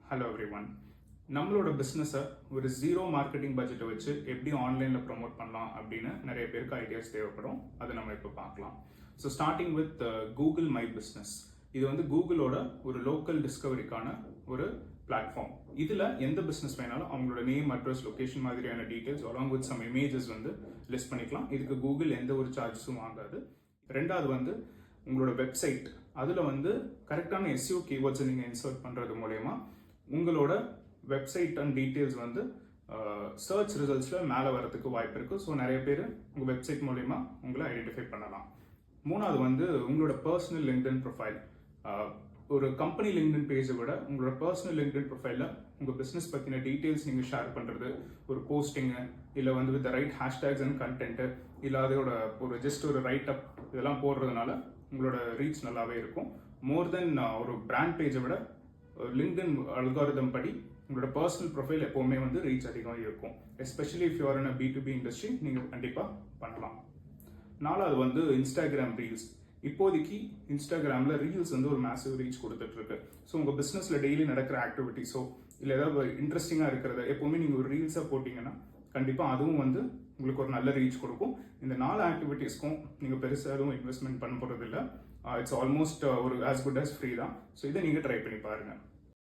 Hello every one. நம்மளோட பிஸ்னஸை ஒரு ஜீரோ மார்க்கெட்டிங் பட்ஜெட்டை வச்சு எப்படி ஆன்லைனில் ப்ரமோட் பண்ணலாம் அப்படின்னு நிறைய பேருக்கு ஐடியாஸ் தேவைப்படும். அதை நம்ம இப்போ பார்க்கலாம். So starting with Google my business. இது வந்து கூகுளோட ஒரு லோக்கல் டிஸ்கவரிக்கான ஒரு பிளாட்ஃபார்ம். இதில் எந்த பிஸ்னஸ் வேணாலும் அவங்களோட நேம், அட்ரஸ், லொக்கேஷன் மாதிரியான details along with some images வந்து லிஸ்ட் பண்ணிக்கலாம். இதுக்கு கூகுள் எந்த ஒரு சார்ஜஸும் வாங்காது. ரெண்டாவது வந்து உங்களோட வெப்சைட், அதில் வந்து கரெக்டான எஸ்இஓ கீவேர்ட்ஸை நீங்கள் இன்சர்ட் பண்ணுறது மூலயமா உங்களோட வெப்சைட் அண்ட் டீட்டெயில்ஸ் வந்து சர்ச் ரிசல்ட்ஸில் மேலே வரதுக்கு வாய்ப்பு இருக்குது. ஸோ நிறைய பேர் உங்கள் வெப்சைட் மூலயமா உங்களை ஐடென்டிஃபை பண்ணலாம். மூணாவது வந்து உங்களோட பர்சனல் லிங்க்டின் ப்ரொஃபைல். ஒரு கம்பெனி லிங்க்டின் பேஜை விட உங்களோட பர்சனல் லிங்க்டின் ப்ரொஃபைலில் உங்கள் பிஸ்னஸ் பற்றின டீட்டெயில்ஸ் நீங்கள் ஷேர் பண்ணுறது, ஒரு போஸ்டிங்கு, இல்லை வந்து with right hashtags and content, இல்லை அதோட ஒரு ஜஸ்ட் ஒரு ரைட் அப் இதெல்லாம் போடுறதுனால உங்களோட ரீச் நல்லாவே இருக்கும். மோர் தென் ஒரு பிராண்ட் பேஜை விட லிங்க்டின் அல்காரிதம் படி உங்களோட பர்சனல் ப்ரொஃபைல் எப்போவுமே வந்து ரீச் அதிகமாக இருக்கும். Especially if you're in a B2B industry நீங்கள் கண்டிப்பாக பண்ணலாம். நாலாவது வந்து இன்ஸ்டாகிராம் ரீல்ஸ். இப்போதைக்கு இன்ஸ்டாகிராமில் ரீல்ஸ் வந்து ஒரு மேசிவ் ரீச் கொடுத்துட்ருக்கு. ஸோ உங்கள் பிஸ்னஸில் டெய்லி நடக்கிற ஆக்டிவிட்டிஸோ இல்லை ஏதாவது இன்ட்ரெஸ்டிங்காக இருக்கிறத எப்போவுமே நீங்கள் ஒரு ரீல்ஸாக போட்டிங்கன்னா கண்டிப்பாக அதுவும் வந்து உங்களுக்கு ஒரு நல்ல ரீச் கொடுக்கும். இந்த 4 ஆக்டிவிட்டீஸ்க்கும் நீங்கள் பெருசாக எதுவும் இன்வெஸ்ட்மெண்ட் பண்ண போகிறது இல்லை. இட்ஸ் ஆல்மோஸ்ட் ஒரு ஆஸ் குட் ஆஸ் ஃப்ரீ தான். ஸோ இதை நீங்கள் ட்ரை பண்ணி பாருங்கள்.